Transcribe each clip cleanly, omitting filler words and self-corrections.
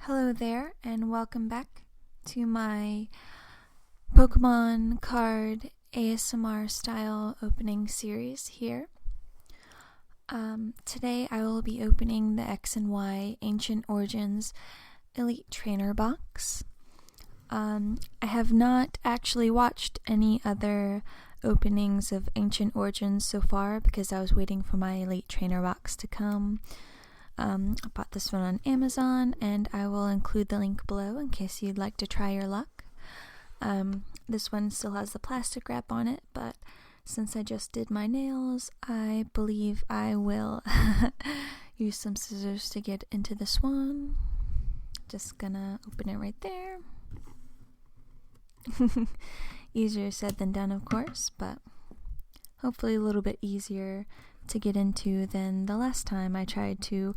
Hello there, and welcome back to my Pokemon card ASMR style opening series here. Today I will be opening the X and Y Ancient Origins Elite Trainer box. I have not actually watched any other openings of Ancient Origins so far because I was waiting for my Elite Trainer box to come. I bought this one on Amazon, and I will include the link below in case you'd like to try your luck. This one still has the plastic wrap on it, but since I just did my nails, I believe I will use some scissors to get into this one. Just gonna open it right there. Easier said than done, of course, but hopefully a little bit easier to get into than the last time I tried to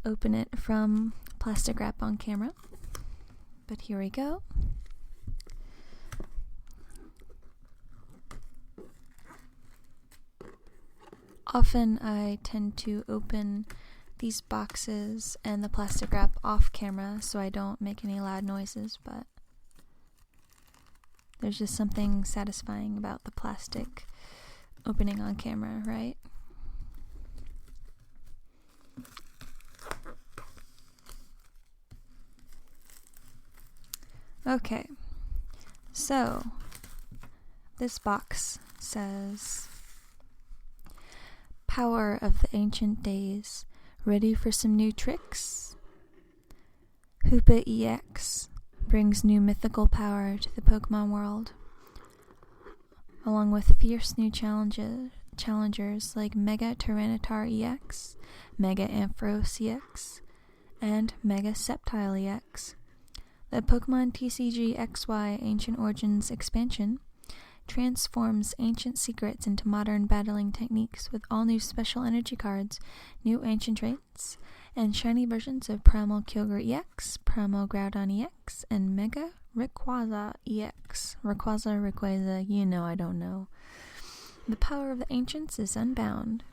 open it from plastic wrap on camera. But here we go. Often I tend to open these boxes and the plastic wrap off camera so I don't make any loud noises, but there's just something satisfying about the plastic opening on camera, right? Okay, so this box says, "Power of the Ancient Days, ready for some new tricks? Hoopa EX brings new mythical power to the Pokemon world, along with fierce new challengers like Mega Tyranitar EX, Mega Ampharos EX, and Mega Sceptile EX. The Pokemon TCG XY Ancient Origins expansion transforms ancient secrets into modern battling techniques with all new special energy cards, new ancient traits, and shiny versions of Primal Kyogre EX, Primal Groudon EX, and Mega Rayquaza EX. Rayquaza, you know I don't know. The power of the ancients is unbound."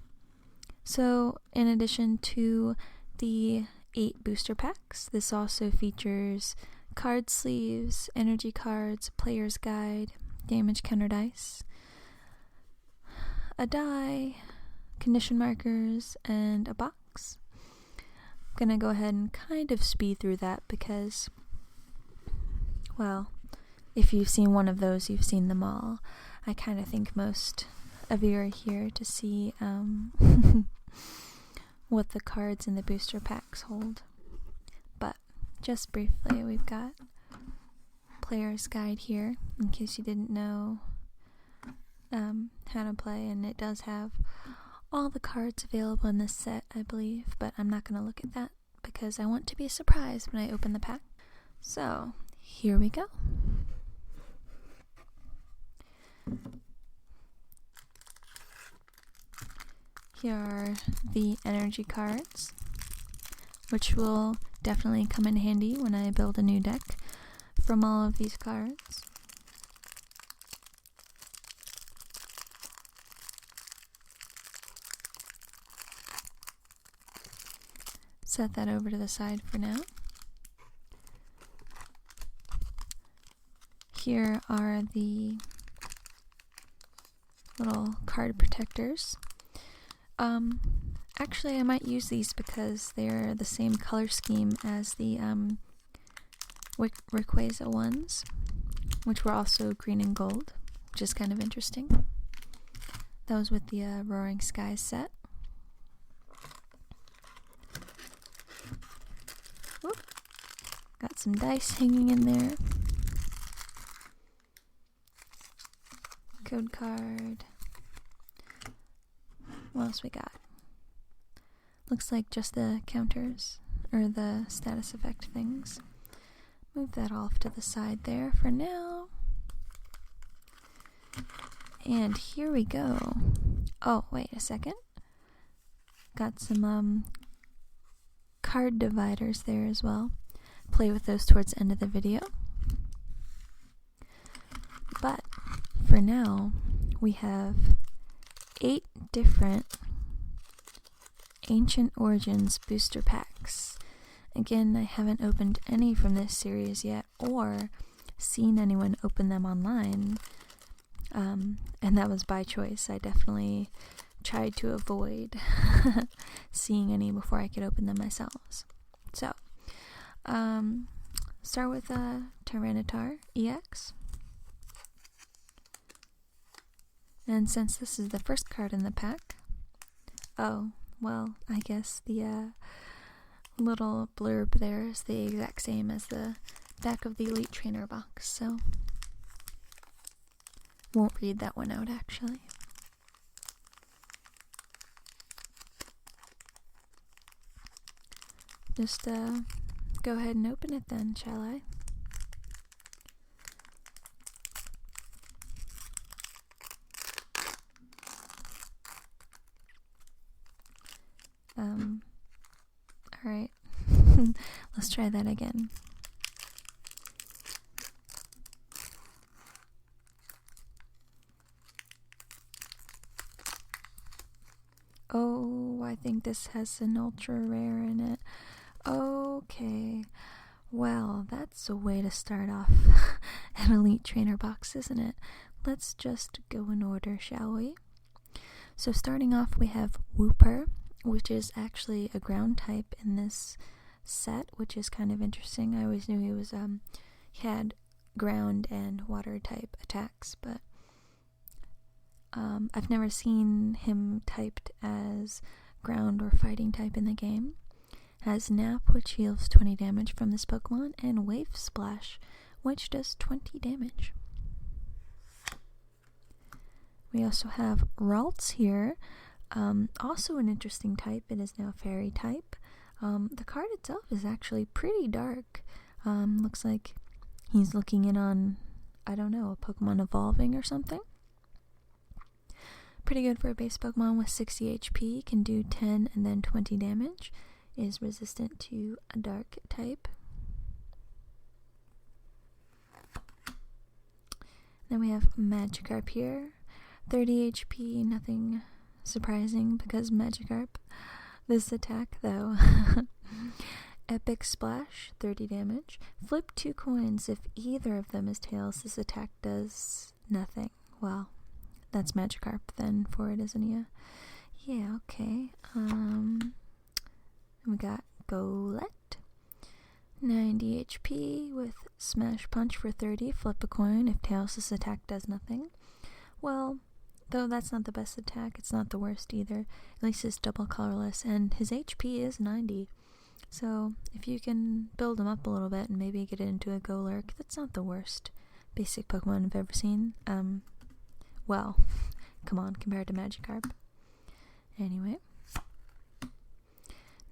So, in addition to the 8 booster packs, this also features card sleeves, energy cards, player's guide, damage counter dice, a die, condition markers, and a box. I'm gonna go ahead and kind of speed through that because, well, if you've seen one of those, you've seen them all. I kind of think most of you are here to see what the cards in the booster packs hold. But just briefly, we've got player's guide here in case you didn't know how to play, and it does have all the cards available in this set, I believe, but I'm not going to look at that because I want to be surprised when I open the pack. So here we go. Here are the energy cards, which will definitely come in handy when I build a new deck from all of these cards. Set that over to the side for now. Here are the little card protectors. Actually, I might use these because they're the same color scheme as the Rayquaza ones, which were also green and gold, which is kind of interesting. That was with the Roaring Skies set. Whoop. Got some dice hanging in there. Code card. What else we got? Looks like just the counters, or the status effect things. Move that off to the side there for now. And here we go. Oh, wait a second. Got some card dividers there as well. Play with those towards the end of the video. But for now, we have 8 different Ancient Origins booster packs Again, I haven't opened any from this series yet, or seen anyone open them online, and that was by choice. I definitely tried to avoid seeing any before I could open them myself. So, start with Tyranitar EX. And since this is the first card in the pack, oh, well, I guess the little blurb there is the exact same as the back of the Elite Trainer box, so won't read that one out actually. Just go ahead and open it then, shall I? Alright. Let's try that again. Oh, I think this has an ultra rare in it. Okay. Well, that's a way to start off an Elite Trainer box, isn't it? Let's just go in order, shall we? So starting off, we have Wooper, which is actually a ground type in this set, which is kind of interesting. I always knew he was he had ground and water type attacks, but I've never seen him typed as ground or fighting type in the game. Has Nap, which heals 20 damage from this Pokemon, and Wave Splash, which does 20 damage. We also have Ralts here, also an interesting type. It is now Fairy type. The card itself is actually pretty dark. Looks like he's looking in on, I don't know, a Pokemon evolving or something. Pretty good for a base Pokemon with 60 HP, can do 10 and then 20 damage, is resistant to a dark type. Then we have Magikarp here, 30 HP, nothing surprising because Magikarp. This attack though, Epic Splash, 30 damage. Flip 2 coins. If either of them is tails, this attack does nothing. Well, that's Magikarp then for it, isn't he? Yeah, okay. We got Golett, 90 HP with Smash Punch for 30. Flip a coin. If tails, this attack does nothing. Well, though that's not the best attack, it's not the worst either. At least it's double colorless, and his HP is 90. So if you can build him up a little bit and maybe get it into a Golurk, that's not the worst basic Pokemon I've ever seen. Well, come on, compared to Magikarp. Anyway.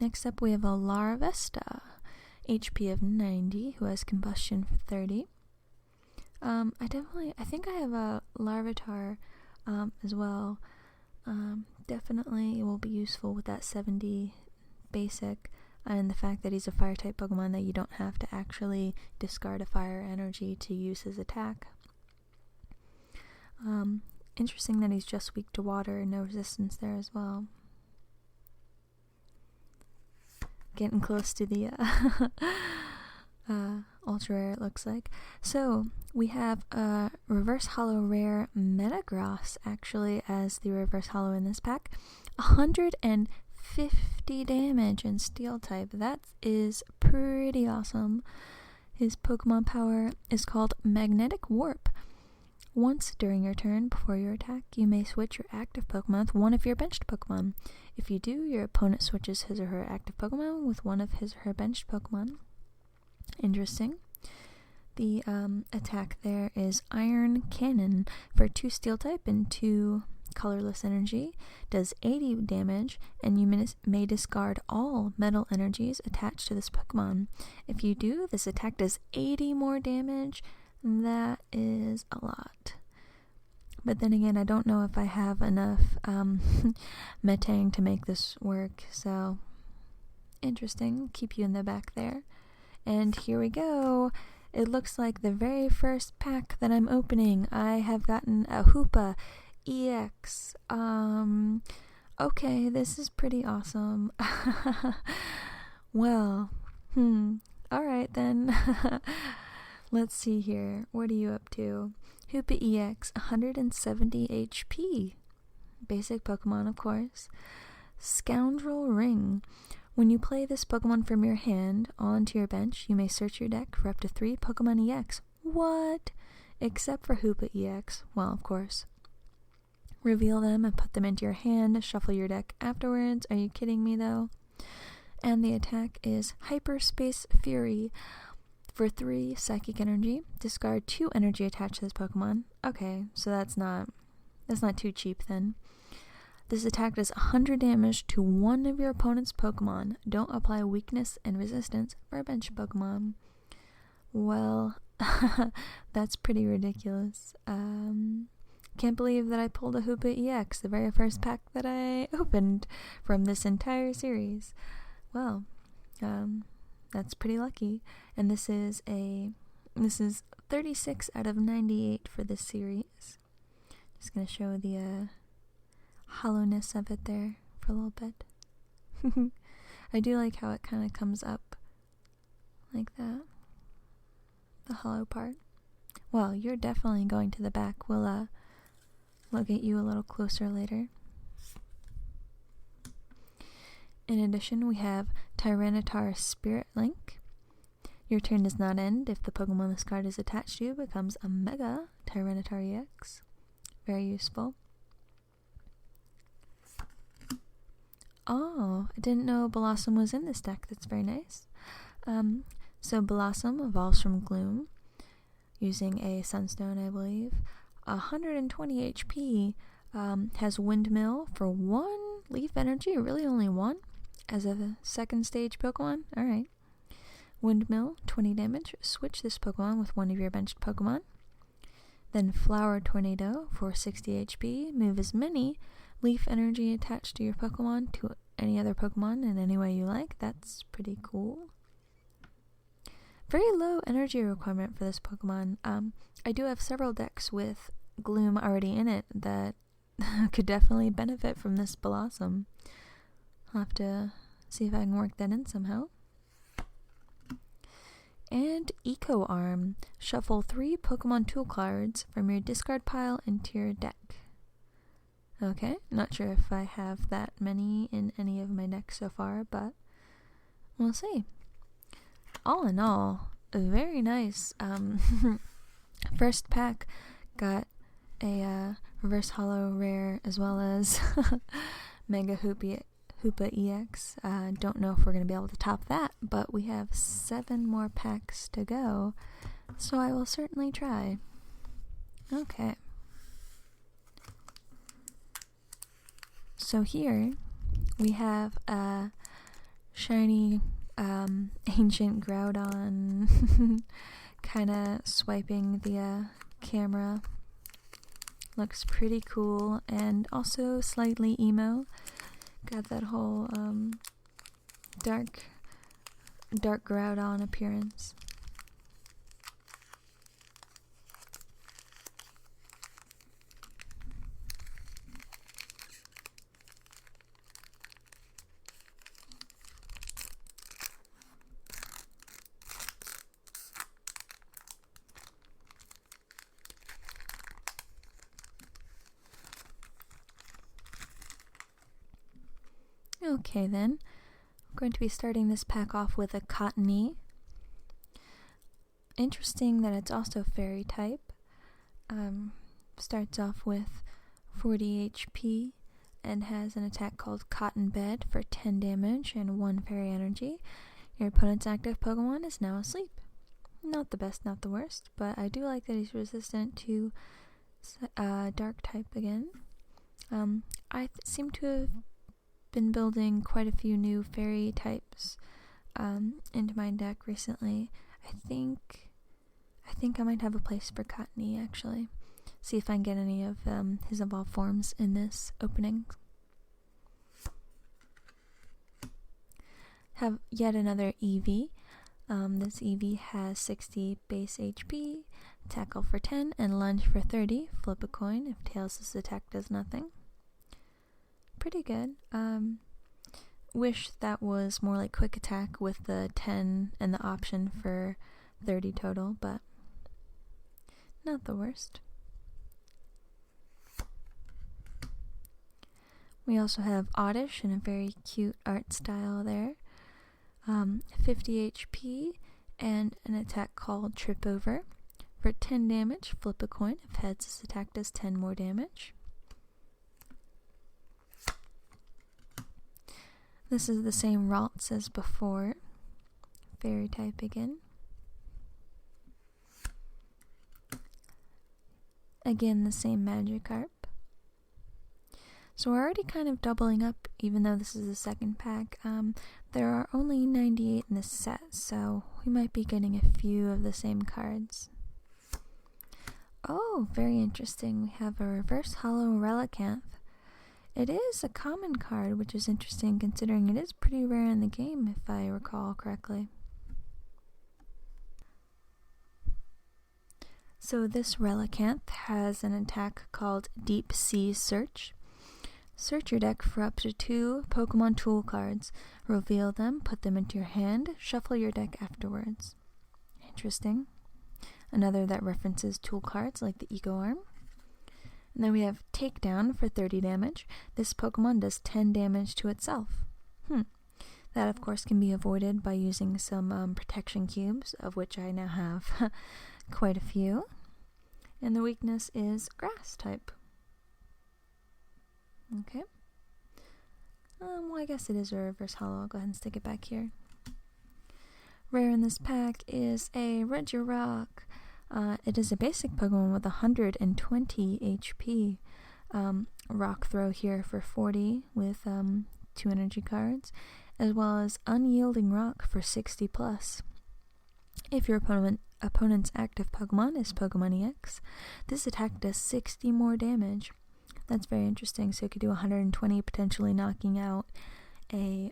Next up we have a Larvesta, HP of 90, who has Combustion for 30. I think I have a Larvitar as well. Definitely will be useful with that 70 basic, and the fact that he's a fire type Pokemon that you don't have to actually discard a fire energy to use his attack. Interesting that he's just weak to water and no resistance there as well. Getting close to the ultra rare, it looks like. So we have a reverse holo rare Metagross actually as the reverse holo in this pack. 150 damage in steel type. That is pretty awesome. His Pokemon power is called Magnetic Warp. Once during your turn, before your attack, you may switch your active Pokemon with one of your benched Pokemon. If you do, your opponent switches his or her active Pokemon with one of his or her benched Pokemon. Interesting. The attack there is Iron Cannon for 2 steel type and 2 colorless energy. Does 80 damage, and you may discard all metal energies attached to this Pokemon. If you do, this attack does 80 more damage. That is a lot. But then again, I don't know if I have enough Metang to make this work, so interesting. Keep you in the back there. And here we go. It looks like the very first pack that I'm opening. I have gotten a Hoopa EX. Okay, this is pretty awesome. Well, Alright then. Let's see here. What are you up to? Hoopa EX, 170 HP. Basic Pokemon, of course. Scoundrel Ring. When you play this Pokemon from your hand onto your bench, you may search your deck for up to 3 Pokemon EX. What? Except for Hoopa EX. Well, of course. Reveal them and put them into your hand. Shuffle your deck afterwards. Are you kidding me, though? And the attack is Hyperspace Fury. For 3 Psychic Energy, discard 2 energy attached to this Pokemon. Okay, so that's not too cheap then. This attack does 100 damage to one of your opponent's Pokemon. Don't apply weakness and resistance for a bench Pokemon. Well, that's pretty ridiculous. Can't believe that I pulled a Hoopa EX, the very first pack that I opened from this entire series. Well, that's pretty lucky. And this is 36 out of 98 for this series. Just gonna show the hollowness of it there for a little bit. I do like how it kind of comes up like that, the hollow part. Well, you're definitely going to the back. We'll get you a little closer later. In addition, we have Tyranitar Spirit Link. Your turn does not end if the Pokemon this card is attached to becomes a Mega Tyranitar EX. Very useful. Oh, I didn't know Blossom was in this deck. That's very nice. So Blossom evolves from Gloom using a Sunstone, I believe. 120 HP. Has Windmill for 1 Leaf Energy, really only 1, as a second stage Pokemon. Alright. Windmill, 20 damage. Switch this Pokemon with one of your benched Pokemon. Then Flower Tornado for 60 HP. Move as many Leaf Energy attached to your Pokemon to any other Pokemon in any way you like. That's pretty cool. Very low energy requirement for this Pokemon. I do have several decks with Gloom already in it that could definitely benefit from this Blossom. I'll have to see if I can work that in somehow. And Eco Arm. Shuffle 3 Pokemon tool cards from your discard pile into your deck. Okay, not sure if I have that many in any of my decks so far, but we'll see. All in all, very nice. First pack got a reverse holo rare as well as Mega Hoopa EX. Don't know if we're going to be able to top that, but we have 7 more packs to go, so I will certainly try. Okay. So here we have a shiny ancient Groudon kind of swiping the camera. Looks pretty cool and also slightly emo. Got that whole dark Groudon appearance. Okay then, I'm going to be starting this pack off with a Cottony. Interesting that it's also fairy type. Starts off with 40 HP and has an attack called Cotton Bed for 10 damage and 1 fairy energy. Your opponent's active Pokemon is now asleep. Not the best, not the worst, but I do like that he's resistant to dark type again. I seem to have been building quite a few new fairy types into my deck recently. I think I might have a place for Cottony, actually. See if I can get any of his evolved forms in this opening. Have yet another Eevee. This Eevee has 60 base HP, tackle for 10, and lunge for 30. Flip a coin if Tails' attack does nothing. Pretty good. wish that was more like quick attack with the 10 and the option for 30 total, but not the worst. We also have Oddish in a very cute art style there. 50 HP and an attack called Trip Over. For 10 damage, flip a coin. If heads, this attack does 10 more damage. This is the same Ralts as before. Fairy type again. Again, the same Magikarp. So we're already kind of doubling up, even though this is the second pack. There are only 98 in this set, so we might be getting a few of the same cards. Oh, very interesting. We have a Reverse Hollow Relicanth. It is a common card, which is interesting considering it is pretty rare in the game, if I recall correctly. So this Relicanth has an attack called Deep Sea Search. Search your deck for up to 2 Pokemon Tool cards. Reveal them, put them into your hand, shuffle your deck afterwards. Interesting. Another that references tool cards like the Eco Arm. And then we have Takedown for 30 damage. This Pokemon does 10 damage to itself. That, of course, can be avoided by using some protection cubes, of which I now have quite a few. And the weakness is Grass type. Okay. Well, I guess it is a Reverse Hollow. I'll go ahead and stick it back here. Rare in this pack is a Regirock. It is a basic Pokemon with 120 HP. Rock Throw here for 40 with 2 energy cards, as well as Unyielding Rock for 60 plus. If your opponent's active Pokemon is Pokemon EX, this attack does 60 more damage. That's very interesting. So it could do 120, potentially knocking out a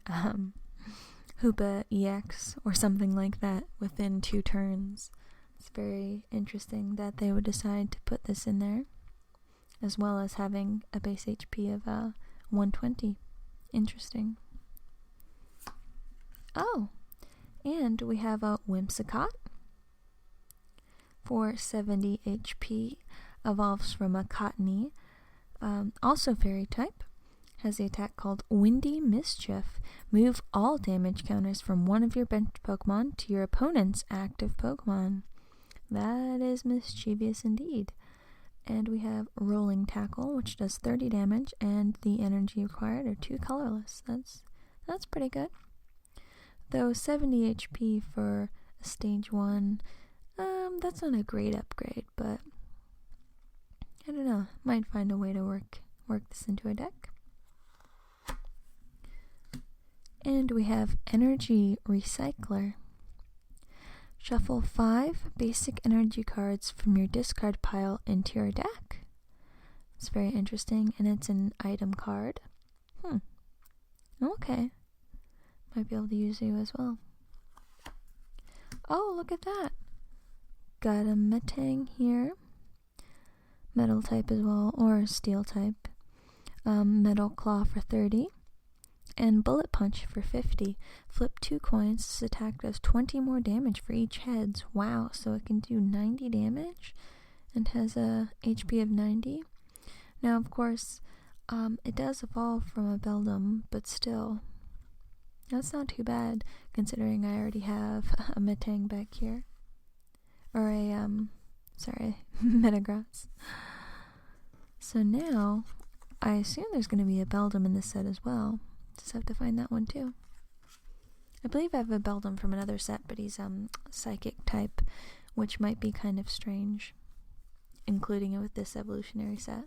Hoopa EX or something like that within 2 turns. It's very interesting that they would decide to put this in there, as well as having a base HP of 120. Interesting. Oh, and we have a Whimsicott for 70 HP. Evolves from a Cottony. Also fairy type. Has the attack called Windy Mischief. Move all damage counters from one of your bench Pokemon to your opponent's active Pokemon. That is mischievous indeed. And we have Rolling Tackle, which does 30 damage, and the energy required are 2 colorless. That's pretty good. Though 70 HP for a stage 1, that's not a great upgrade, but I don't know. Might find a way to work this into a deck. And we have Energy Recycler. Shuffle 5 basic energy cards from your discard pile into your deck. It's very interesting, and it's an item card. Okay. Might be able to use you as well. Oh, look at that. Got a Metang here. Metal type as well, or steel type. Metal Claw for 30. And Bullet Punch for 50. Flip 2 coins. This attack does 20 more damage for each heads. Wow, so it can do 90 damage and has a HP of 90. Now, of course, it does evolve from a Beldum, but still, that's not too bad, considering I already have a Metang back here. Or a, Metagross. So now, I assume there's going to be a Beldum in this set as well. Just have to find that one too. I believe I have a Beldum from another set, but he's Psychic type, which might be kind of strange, including it with this evolutionary set.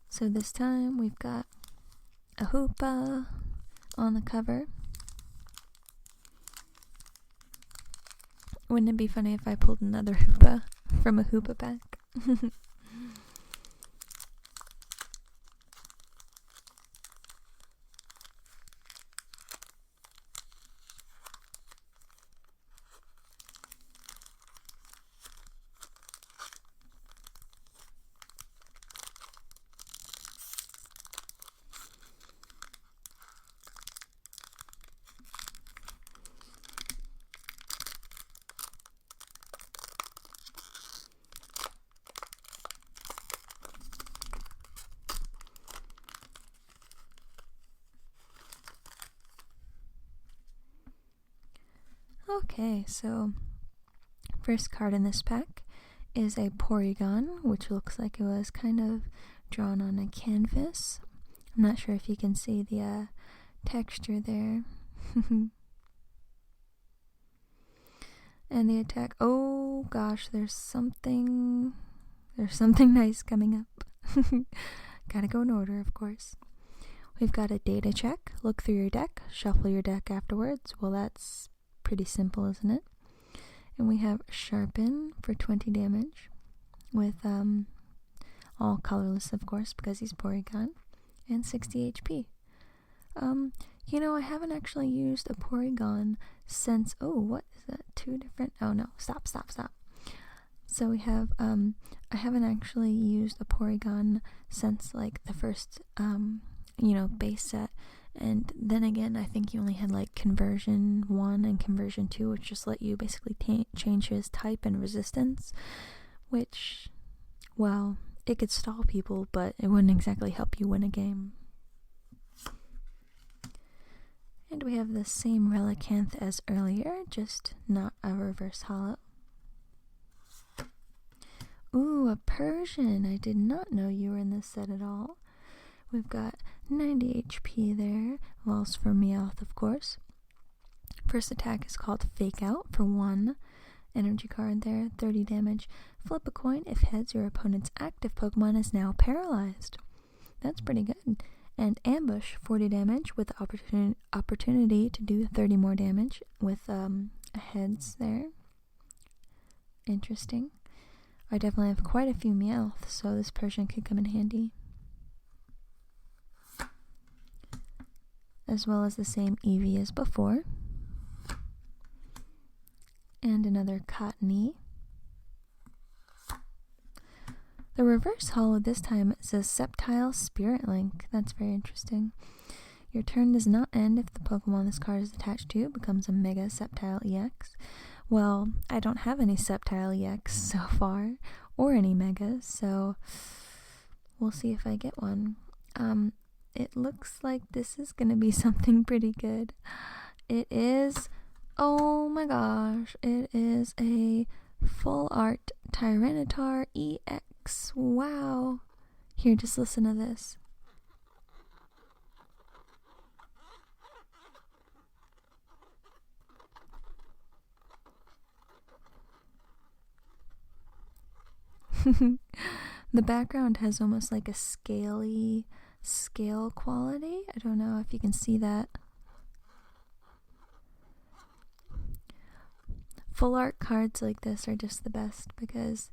So this time we've got a Hoopa on the cover. Wouldn't it be funny if I pulled another Hoopa from a Hoopa pack? Okay, so first card in this pack is a Porygon, which looks like it was kind of drawn on a canvas. I'm not sure if you can see the texture there. And the attack, oh gosh, there's something nice coming up. Gotta go in order, of course. We've got a data check, look through your deck, shuffle your deck afterwards. Well, that's pretty simple, isn't it? And we have Sharpen for 20 damage with all colorless, of course, because he's Porygon, and 60 HP. I haven't actually used a Porygon since, what is that, 2 different, oh no, stop. So we have, I haven't actually used a Porygon since, like, the first, base set, and then again, I think you only had, like, Conversion 1 and Conversion 2, which just let you basically change his type and resistance, which, well, it could stall people, but it wouldn't exactly help you win a game. And we have the same Relicanth as earlier, just not a reverse holo. Ooh, a Persian. I did not know you were in this set at all. We've got 90 HP there. Walls for Meowth, of course. First attack is called Fake Out for 1. Energy card there, 30 damage. Flip a coin. If heads, your opponent's active Pokemon is now paralyzed. That's pretty good. And Ambush, 40 damage with the opportunity to do 30 more damage with a heads there. Interesting. I definitely have quite a few Meowth, so this Persian could come in handy. As well as the same Eevee as before. And another Cottony. The reverse holo this time says Sceptile Spirit Link. That's very interesting. Your turn does not end if the Pokemon this card is attached to becomes a Mega Sceptile EX. Well, I don't have any Sceptile EX so far, or any Megas, so we'll see if I get one. It looks like this is gonna be something pretty good. It is, oh my gosh, it is a full art Tyranitar EX. Wow. Here, just listen to this. The background has almost like a scale quality. I don't know if you can see that. Full art cards like this are just the best because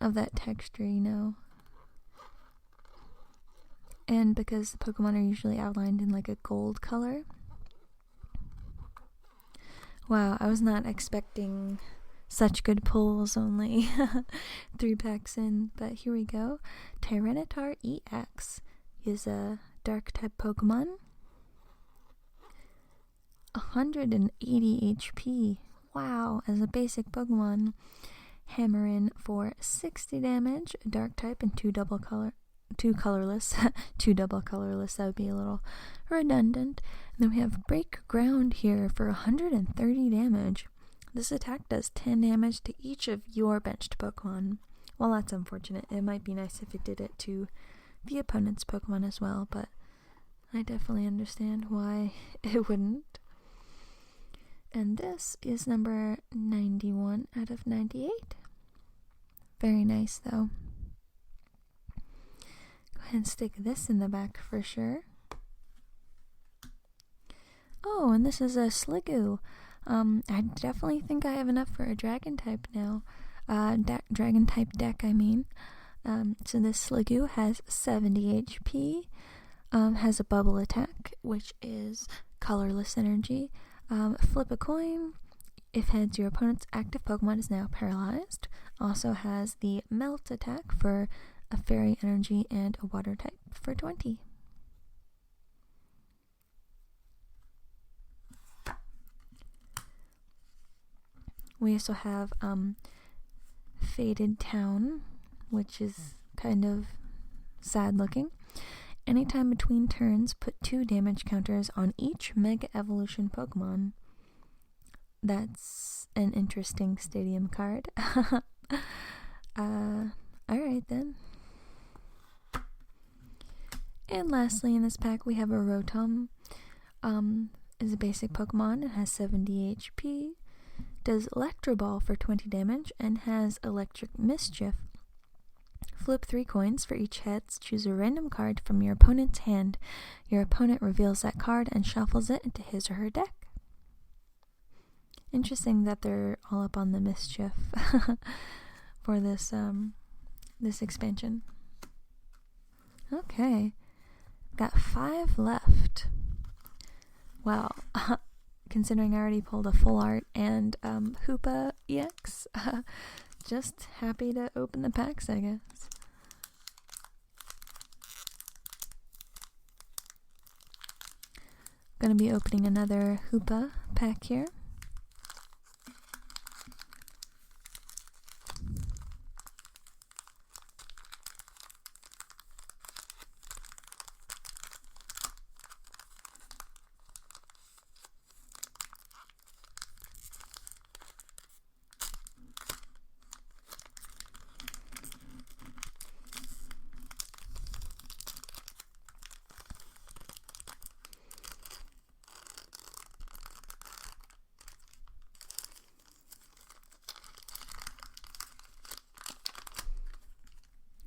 of that texture, and because the Pokemon are usually outlined in like a gold color. Wow, I was not expecting such good pulls only 3 packs in, but here we go. Tyranitar EX is a dark type Pokemon. 180 HP. Wow, as a basic Pokemon. Hammer in for 60 damage, dark type, and 2 colorless. 2 double colorless, that would be a little redundant. And then we have Break Ground here for 130 damage. This attack does 10 damage to each of your benched Pokemon. Well, that's unfortunate. It might be nice if it did it to the opponent's Pokemon as well, but I definitely understand why it wouldn't. And this is number 91 out of 98. Very nice, though. Go ahead and stick this in the back for sure. Oh, and this is a Sliggoo. I definitely think I have enough for a Dragon type now. Dragon type deck, I mean. So this Sliggoo has 70 HP. Has a bubble attack, which is colorless energy. Flip a coin. If heads, your opponent's active Pokemon is now paralyzed. Also has the Melt attack for a Fairy energy and a Water type for 20. We also have Faded Town, which is kind of sad looking. Anytime between turns, put 2 damage counters on each Mega Evolution Pokemon. that's an interesting stadium card. Alright then. And lastly in this pack we have a Rotom. Is a basic Pokemon. It has 70 HP, does Electro Ball for 20 damage, and has Electric Mischief. Flip 3 coins. For each heads, choose a random card from your opponent's hand. Your opponent reveals that card and shuffles it into his or her deck. Interesting that they're all up on the Mischief for this this expansion. Okay, got 5 left. Wow, considering I already pulled a full art and Hoopa EX, just happy to open the packs, I guess. Gonna be opening another Hoopa pack here.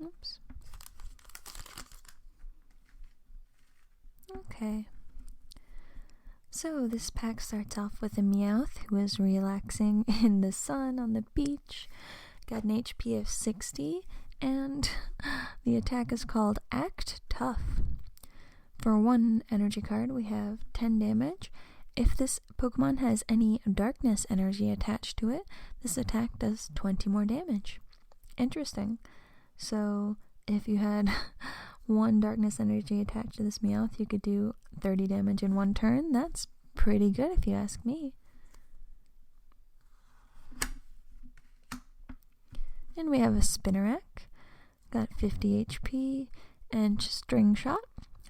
Oops. Okay. So this pack starts off with a Meowth who is relaxing in the sun on the beach. Got an HP of 60, and the attack is called Act Tough. For 1 energy card, we have 10 damage. If this Pokemon has any darkness energy attached to it, this attack does 20 more damage. Interesting. So if you had 1 darkness energy attached to this Meowth, you could do 30 damage in 1 turn. That's pretty good if you ask me. And we have a Spinnerack. Got 50 HP and String Shot.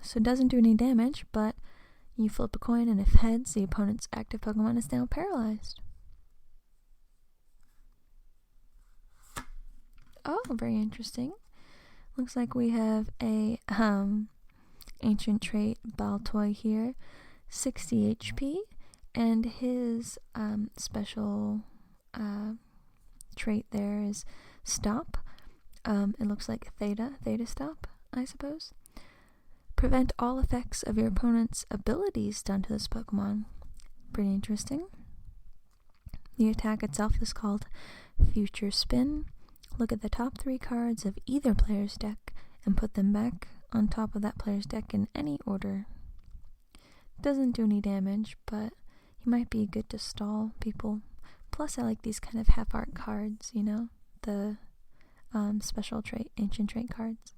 So it doesn't do any damage, but you flip a coin, and if heads, the opponent's active Pokemon is now paralyzed. Oh, very interesting. Looks like we have a ancient trait Baltoy here, 60 HP, and his special trait there is Stop. It looks like Theta Stop, I suppose. Prevent all effects of your opponent's abilities done to this Pokemon. Pretty interesting. The attack itself is called Future Spin. Look at the top 3 cards of either player's deck and put them back on top of that player's deck in any order. Doesn't do any damage, but he might be good to stall people. Plus, I like these kind of half-art cards, you know? The special trait, ancient trait cards.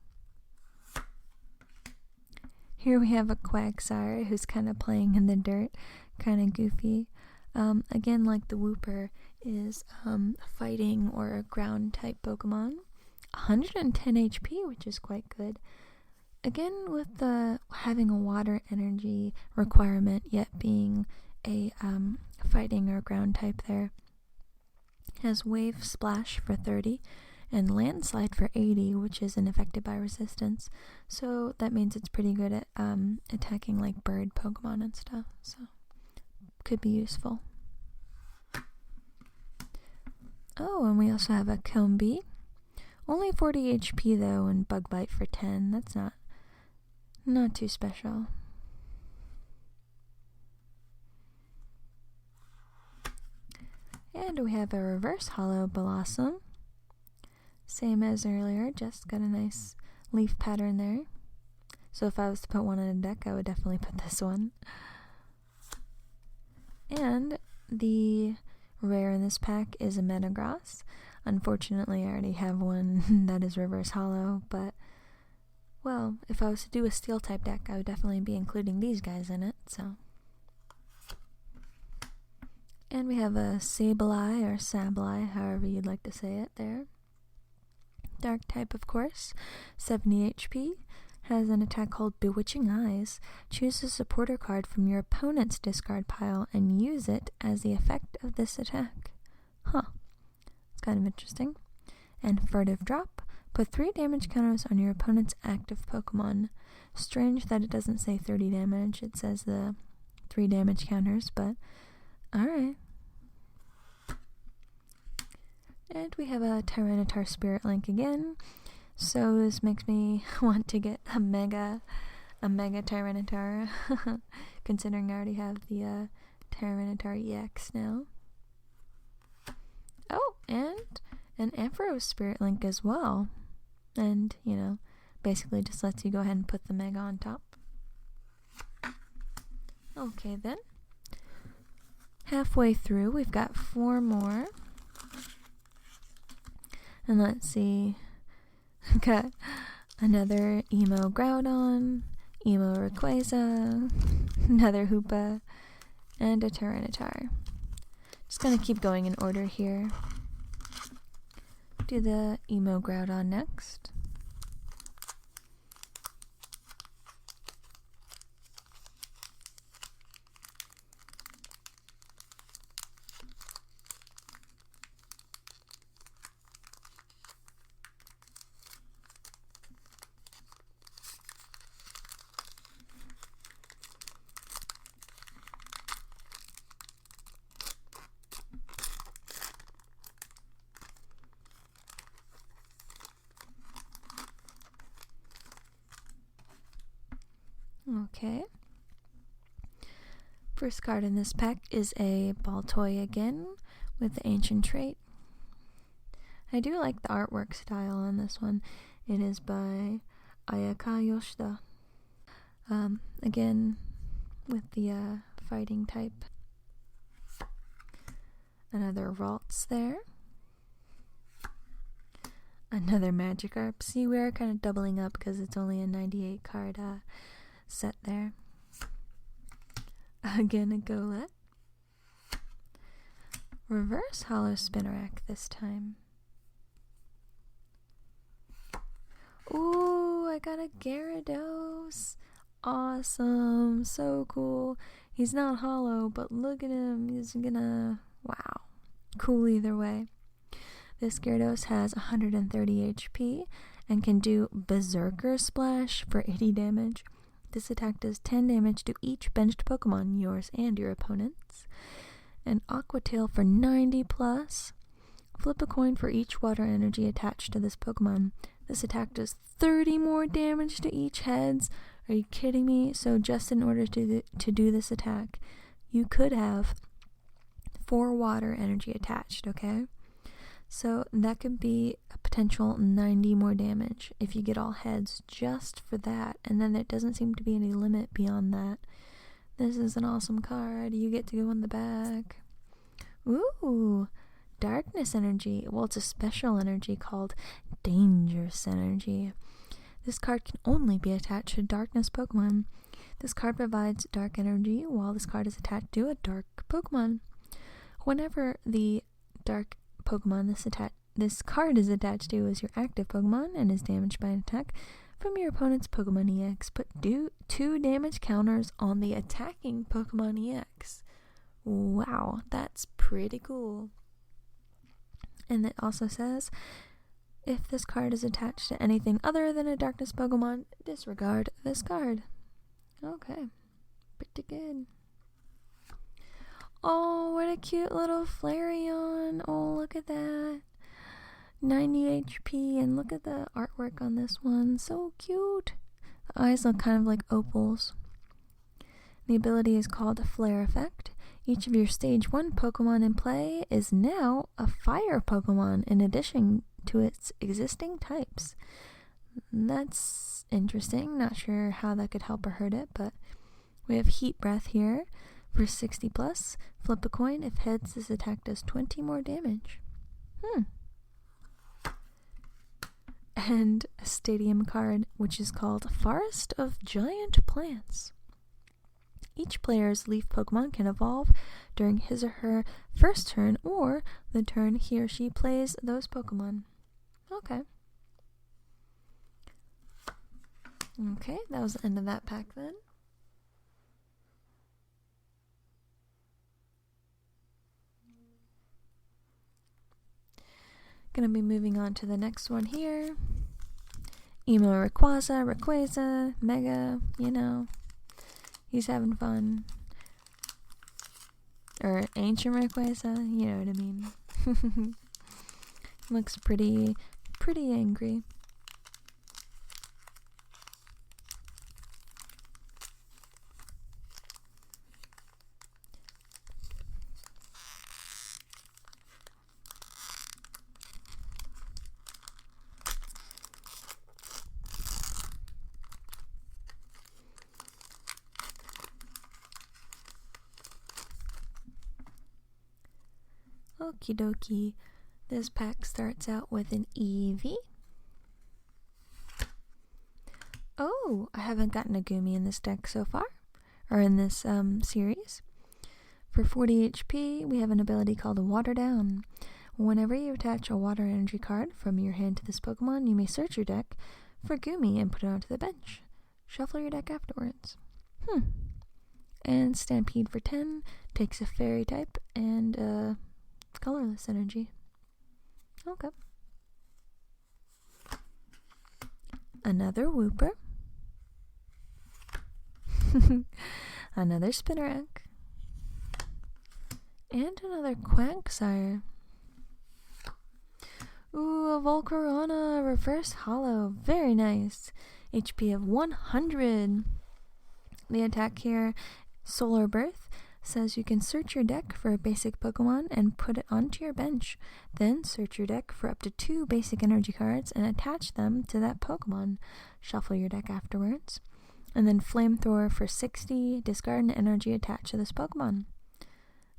Here we have a Quagsire who's kind of playing in the dirt, kind of goofy. Again, like the Wooper, is fighting or a ground type Pokemon. 110 HP, which is quite good. Again, with the having a water energy requirement, yet being a fighting or ground type there. Has Wave Splash for 30 and Landslide for 80, which isn't affected by resistance. So that means it's pretty good at attacking like bird Pokemon and stuff. So could be useful. Oh, and we also have a Combee. Only 40 HP though, and Bug Bite for 10. That's not too special. And we have a Reverse Hollow Blossom. Same as earlier, just got a nice leaf pattern there. So if I was to put one in a deck, I would definitely put this one. And the rare in this pack is a Metagross. Unfortunately, I already have one that is Reverse Hollow, but, well, if I was to do a Steel-type deck, I would definitely be including these guys in it, so. And we have a Sableye, or Sableye, however you'd like to say it there. Dark type, of course, 70 HP, has an attack called Bewitching Eyes. Choose a supporter card from your opponent's discard pile and use it as the effect of this attack. Huh. It's kind of interesting. And Furtive Drop. Put 3 damage counters on your opponent's active Pokemon. Strange that it doesn't say 30 damage. It says the 3 damage counters, but alright. And we have a Tyranitar Spirit Link again. So this makes me want to get a Mega Tyranitar, considering I already have the Tyranitar EX now. Oh, and an Ampharos Spirit Link as well. And, you know, basically just lets you go ahead and put the Mega on top. Okay then. Halfway through, we've got 4 more. And let's see. We've got another Emo Groudon, Emo Rayquaza, another Hoopa, and a Tyranitar. Just gonna keep going in order here. Do the Emo Groudon next. Okay. First card in this pack is a Baltoy again with the ancient trait. I do like the artwork style on this one. It is by Ayaka Yoshida. Again with the fighting type. Another Ralts there. Another Magikarp. See, we're kind of doubling up because it's only a 98 card set there. Again, a Golett. Reverse Hollow Spinarak this time. Ooh, I got a Gyarados. Awesome. So cool. He's not hollow, but look at him. He's gonna... Wow. Cool either way. This Gyarados has 130 HP and can do Berserker Splash for 80 damage. This attack does 10 damage to each benched Pokemon, yours and your opponent's. An Aqua Tail for 90 plus. Flip a coin for each water energy attached to this Pokemon. This attack does 30 more damage to each heads. Are you kidding me? So just in order to do this attack, you could have 4 water energy attached, okay? So that could be a potential 90 more damage if you get all heads just for that. And then there doesn't seem to be any limit beyond that. This is an awesome card. You get to go in the back. Ooh, Darkness Energy. Well, it's a special energy called Dangerous Energy. This card can only be attached to Darkness Pokemon. This card provides Dark Energy while this card is attached to a Dark Pokemon. Whenever the Dark Pokemon this card is attached to is your active Pokemon and is damaged by an attack from your opponent's Pokemon EX, put 2 damage counters on the attacking Pokemon EX. Wow, that's pretty cool. And it also says, if this card is attached to anything other than a Darkness Pokemon, disregard this card. Okay, pretty good. Oh, what a cute little Flareon. Oh, look at that. 90 HP, and look at the artwork on this one. So cute. The eyes look kind of like opals. The ability is called Flare Effect. Each of your Stage 1 Pokemon in play is now a Fire Pokemon in addition to its existing types. That's interesting. Not sure how that could help or hurt it, but we have Heat Breath here. For 60 plus, flip a coin. If heads, this attack does 20 more damage. And a stadium card, which is called Forest of Giant Plants. Each player's leaf Pokemon can evolve during his or her first turn or the turn he or she plays those Pokemon. Okay. Okay, that was the end of that pack then. Gonna be moving on to the next one here. Emo Rayquaza, Mega, you know. He's having fun. Or Ancient Rayquaza, you know what I mean. Looks pretty angry. Okie dokie. This pack starts out with an Eevee. Oh, I haven't gotten a Gumi in this deck so far, or in this series. For 40 HP, we have an ability called Water Down. Whenever you attach a water energy card from your hand to this Pokemon, you may search your deck for Gumi and put it onto the bench. Shuffle your deck afterwards. And Stampede for 10 takes a fairy type and colorless energy. Okay. Another Wooper. Another Spinarak. And another Quagsire. Ooh, a Volcarona reverse hollow. Very nice. HP of 100. The attack here, Solar Birth, says you can search your deck for a basic Pokemon and put it onto your bench. Then search your deck for up to 2 basic energy cards and attach them to that Pokemon. Shuffle your deck afterwards. And then Flamethrower for 60, discard an energy attached to this Pokemon.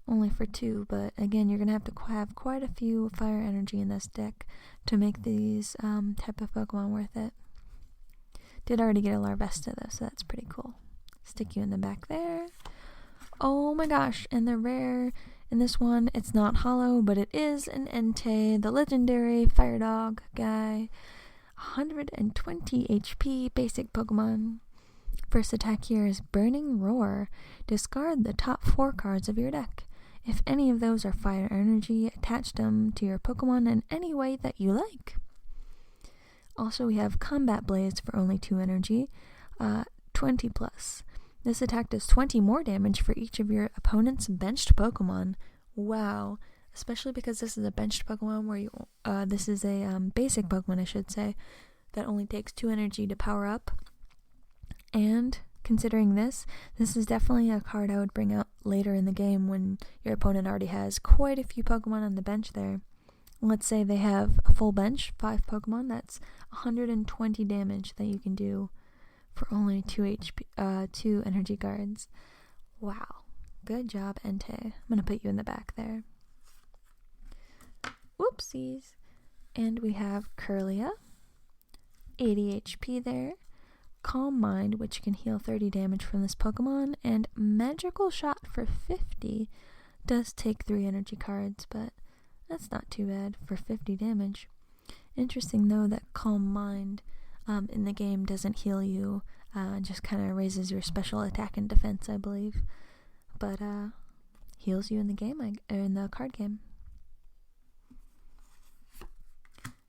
Only for 2, but again, you're going to have to have quite a few fire energy in this deck to make these type of Pokemon worth it. Did already get a Larvesta though, so that's pretty cool. Stick you in the back there. Oh my gosh, and the rare in this one, it's not hollow, but it is an Entei, the legendary Fire Dog guy. 120 HP, basic Pokemon. First attack here is Burning Roar. Discard the top 4 cards of your deck. If any of those are fire energy, attach them to your Pokemon in any way that you like. Also, we have Combat Blaze for only 2 energy, 20 plus. This attack does 20 more damage for each of your opponent's benched Pokemon. Wow. Especially because this is a benched Pokemon where this is a basic Pokemon, I should say, that only takes 2 energy to power up. And considering this is definitely a card I would bring out later in the game when your opponent already has quite a few Pokemon on the bench there. Let's say they have a full bench, 5 Pokemon, that's 120 damage that you can do for only 2 energy cards. Wow. Good job, Entei. I'm going to put you in the back there. Whoopsies. And we have Kirlia. 80 HP there. Calm Mind, which can heal 30 damage from this Pokemon. And Magical Shot for 50 does take 3 energy cards, but that's not too bad for 50 damage. Interesting, though, that Calm Mind in the game doesn't heal you, just kind of raises your special attack and defense, I believe, but heals you in the game, in the card game.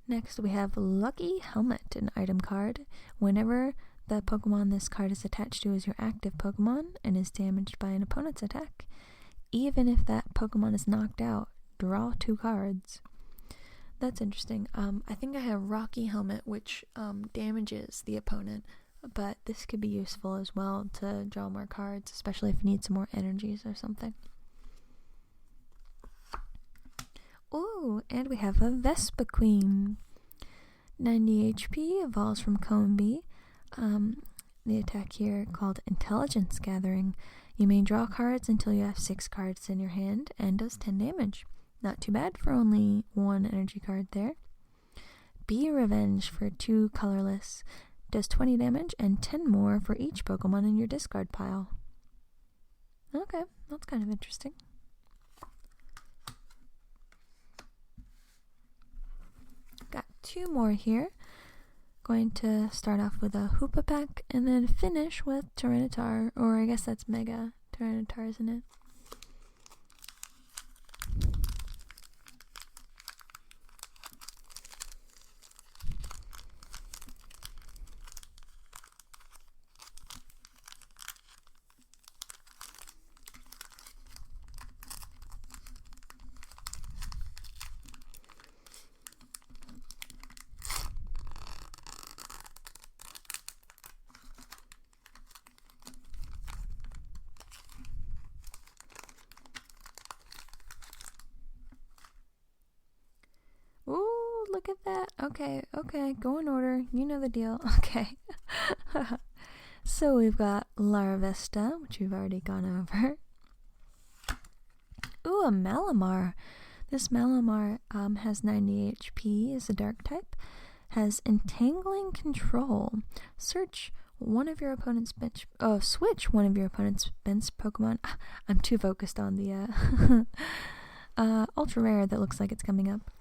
Next, we have Lucky Helmet, an item card. Whenever the Pokemon this card is attached to is your active Pokemon and is damaged by an opponent's attack, even if that Pokemon is knocked out, draw 2 cards. That's interesting. I think I have Rocky Helmet, which damages the opponent, but this could be useful as well to draw more cards, especially if you need some more energies or something. Ooh, and we have a Vespiquen. 90 HP, evolves from Combee. The attack here called Intelligence Gathering. You may draw cards until you have 6 cards in your hand and does 10 damage. Not too bad for only 1 energy card there. Be Revenge for 2 colorless. Does 20 damage and 10 more for each Pokemon in your discard pile. Okay, that's kind of interesting. Got 2 more here. Going to start off with a Hoopa pack and then finish with Tyranitar, or I guess that's Mega Tyranitar, isn't it? Ooh, look at that. Okay, go in order. You know the deal. Okay. So we've got Larvesta, which we've already gone over. Ooh, a Malamar. This Malamar has 90 HP, is a dark type, has Entangling Control. Switch one of your opponent's bench Pokemon. I'm too focused on the ultra rare that looks like it's coming up.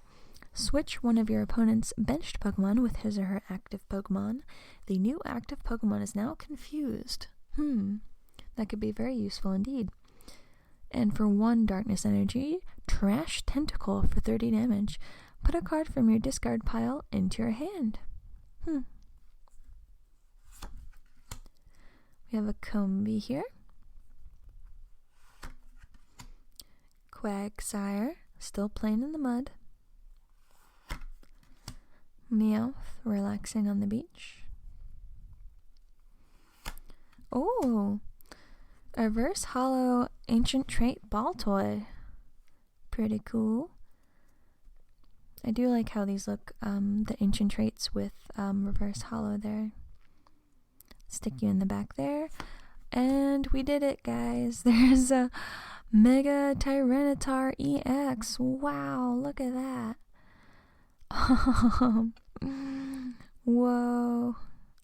Switch one of your opponent's benched Pokemon with his or her active Pokemon. The new active Pokemon is now confused. That could be very useful indeed. And for 1 Darkness Energy, Trash Tentacle for 30 damage. Put a card from your discard pile into your hand. We have a Combee here. Quagsire, still playing in the mud. Meowth, relaxing on the beach. Oh, a reverse hollow ancient trait ball toy. Pretty cool. I do like how these look, the ancient traits with reverse hollow there. Stick you in the back there. And we did it, guys. There's a Mega Tyranitar EX. Wow, look at that. Whoa.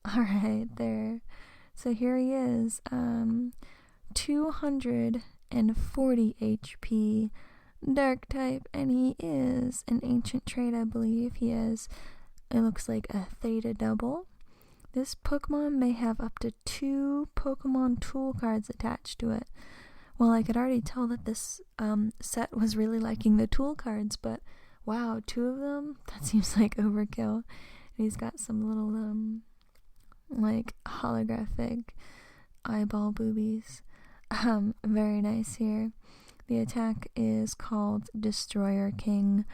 Alright, there. So here he is. 240 HP, dark type, and he is an ancient trait, I believe. He is, it looks like a Theta double. This Pokemon may have up to 2 Pokemon tool cards attached to it. Well, I could already tell that this set was really liking the tool cards, but wow, 2 of them? That seems like overkill. And he's got some little, like, holographic eyeball boobies. Very nice here. The attack is called Destroyer King.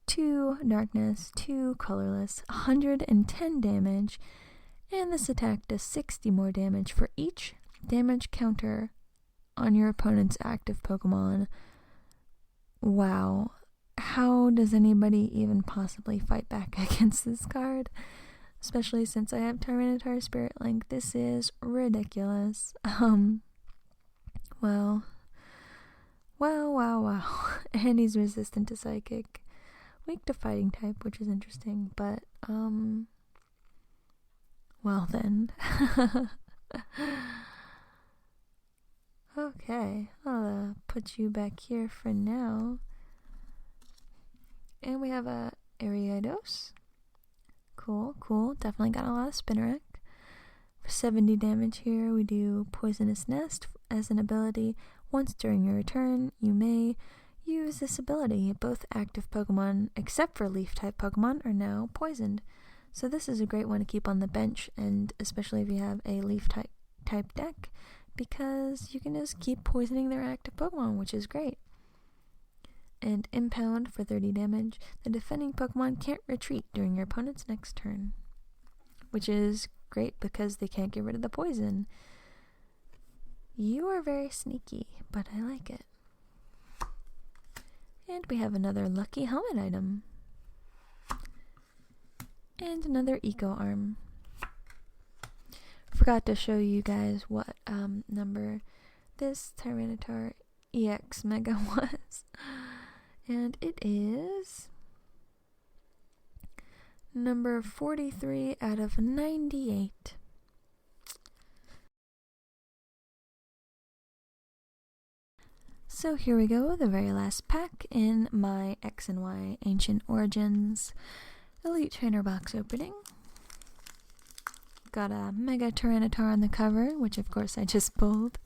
2 darkness, 2 colorless, 110 damage. And this attack does 60 more damage for each damage counter on your opponent's active Pokemon. Wow. How does anybody even possibly fight back against this card? Especially since I have Tyranitar Spirit Link. This is ridiculous. Wow. And he's resistant to Psychic. Weak to Fighting type, which is interesting, but, well then. Okay, I'll put you back here for now. And we have a Ariados. Cool. Definitely got a lot of Spinnerack. For 70 damage here, we do Poisonous Nest as an ability. Once during your turn, you may use this ability. Both active Pokemon, except for Leaf-type Pokemon, are now poisoned. So this is a great one to keep on the bench, and especially if you have a Leaf-type deck, because you can just keep poisoning their active Pokemon, which is great. And Impound for 30 damage. The defending Pokemon can't retreat during your opponent's next turn, which is great because they can't get rid of the poison. You are very sneaky, but I like it. And we have another lucky helmet item. And another Eco Arm. Forgot to show you guys what number this Tyranitar EX Mega was. And it is number 43 out of 98. So here we go, the very last pack in my X and Y Ancient Origins Elite Trainer box opening. got a Mega Tyranitar on the cover, which of course I just pulled.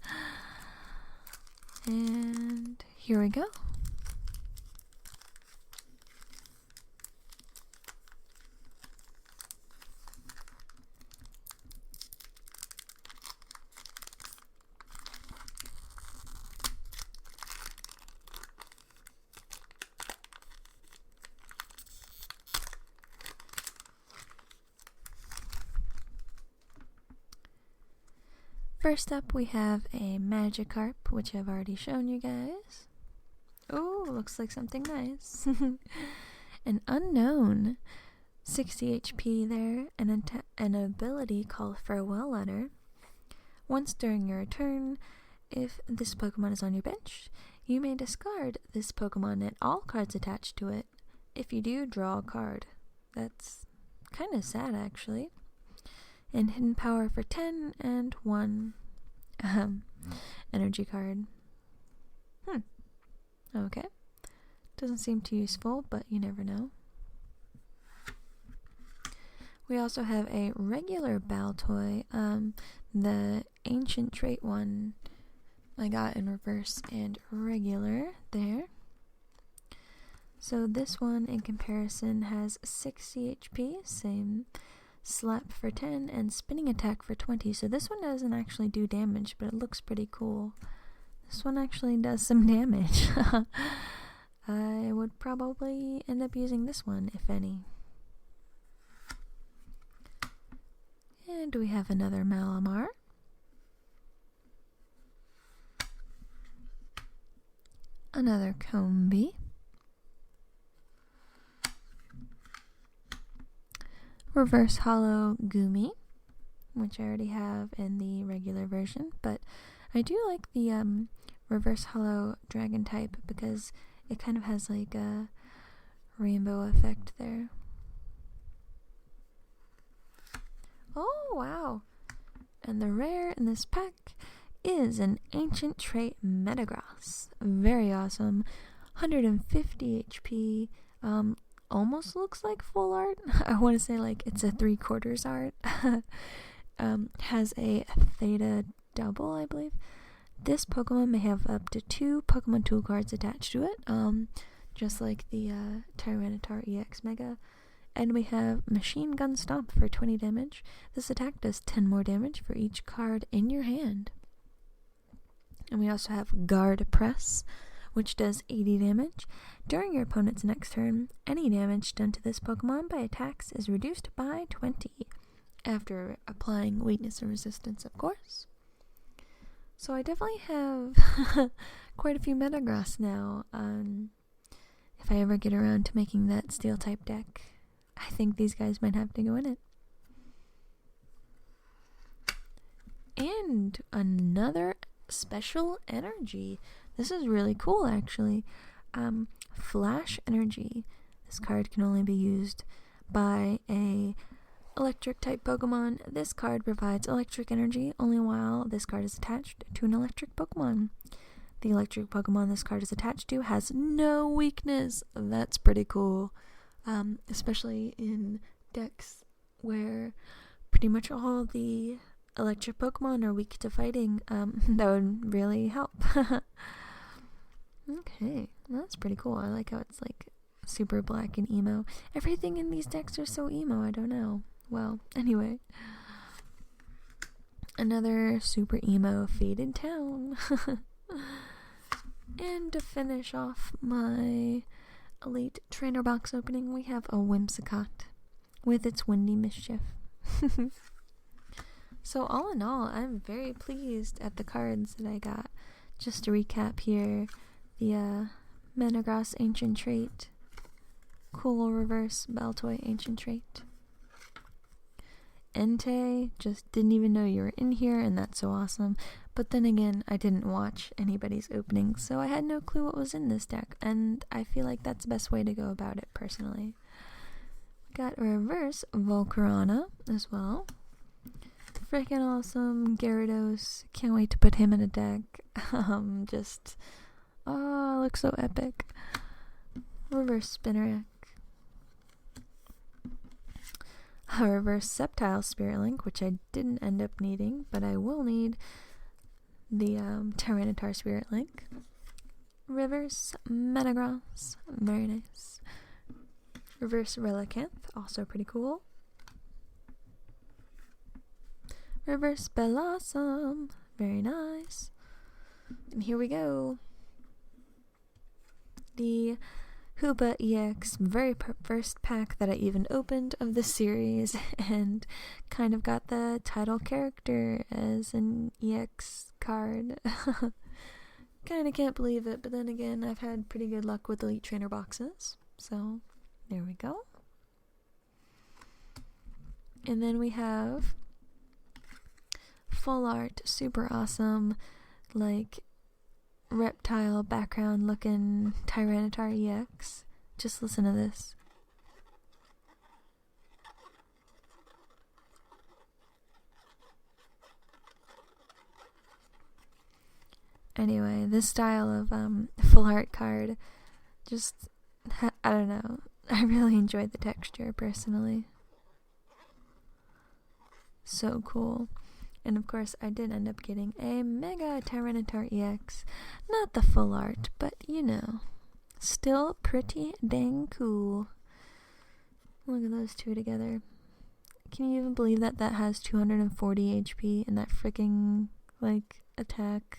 And here we go. First up, we have a Magikarp, which I've already shown you guys. Oh, looks like something nice. An unknown 60 HP there, and an ability called Farewell Letter. Once during your turn, if this Pokemon is on your bench, you may discard this Pokemon and all cards attached to it. If you do, draw a card. That's kind of sad, actually. And hidden power for 10 and 1 energy card. Okay. Doesn't seem too useful, but you never know. We also have a regular Baltoy, the ancient trait one I got in reverse and regular there. So this one in comparison has 60 HP, same slap for 10 and spinning attack for 20. So this one doesn't actually do damage, but it looks pretty cool. This one actually does some damage. I would probably end up using this one, if any. And we have another Malamar. Another Combee. Reverse Hollow Gumi, which I already have in the regular version, but I do like the Reverse Hollow Dragon type because it kind of has like a rainbow effect there. Oh, wow! And the rare in this pack is an ancient trait Metagross. Very awesome. 150 HP. Almost looks like full art. I want to say like it's a 3/4 art. Has a Theta double, I believe. This Pokemon may have up to 2 Pokemon Tool cards attached to it, just like the Tyranitar EX Mega. And we have Machine Gun Stomp for 20 damage. This attack does 10 more damage for each card in your hand. And we also have Guard Press, which does 80 damage. During your opponent's next turn, any damage done to this Pokemon by attacks is reduced by 20, after applying weakness and resistance, of course. So I definitely have quite a few Metagross now. If I ever get around to making that Steel-type deck, I think these guys might have to go in it. And another special energy. This is really cool, actually. Flash Energy. This card can only be used by a electric type Pokemon. This card provides electric energy only while this card is attached to an electric Pokemon. The electric Pokemon this card is attached to has no weakness. That's pretty cool. Especially in decks where pretty much all the electric Pokemon are weak to fighting. That would really help. Okay, that's pretty cool. I like how it's like super black and emo. Everything in these decks are so emo, I don't know. Well, anyway. Another super emo Faded Town. And to finish off my Elite Trainer box opening, we have a Whimsicott with its Windy Mischief. So all in all, I'm very pleased at the cards that I got. Just to recap here, the Metagross Ancient Trait, cool reverse Baltoy Ancient Trait. Entei, just didn't even know you were in here, and that's so awesome. But then again, I didn't watch anybody's opening, so I had no clue what was in this deck, and I feel like that's the best way to go about it, personally. Got a reverse Volcarona as well. Freaking awesome. Gyarados, can't wait to put him in a deck. Oh, it looks so epic. Reverse Spinnerack. a reverse Sceptile Spirit Link, which I didn't end up needing, but I will need the Tyranitar Spirit Link. Reverse Metagross, very nice. Reverse Relicanth, also pretty cool. Reverse Bellossom, very nice. And here we go. The Hoopa EX, very first pack that I even opened of the series, and kind of got the title character as an EX card. Kind of can't believe it, but then again, I've had pretty good luck with Elite Trainer boxes, so there we go. And then we have full art, super awesome, like reptile background looking Tyranitar EX. Just listen to this. Anyway, this style of full art card, just, I don't know, I really enjoyed the texture personally. So cool. And of course, I did end up getting a Mega Tyranitar EX. Not the full art, but you know, still pretty dang cool. Look at those two together. Can you even believe that that has 240 HP and that freaking, like, attack?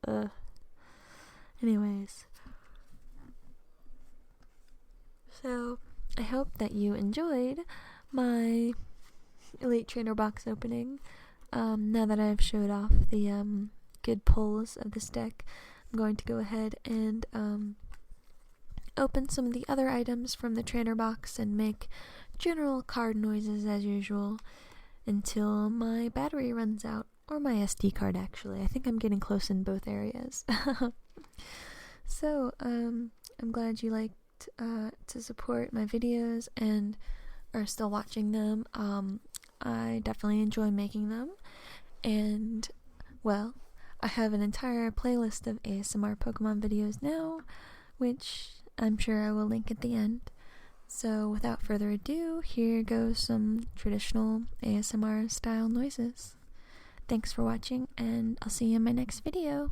Ugh. Anyways. So, I hope that you enjoyed my Elite Trainer box opening. Now that I've showed off the good pulls of this deck, I'm going to go ahead and open some of the other items from the trainer box and make general card noises as usual until my battery runs out, or my SD card actually. I think I'm getting close in both areas. So, I'm glad you liked to support my videos and are still watching them. I definitely enjoy making them, and, well, I have an entire playlist of ASMR Pokemon videos now, which I'm sure I will link at the end. So, without further ado, here goes some traditional ASMR style noises. Thanks for watching, and I'll see you in my next video.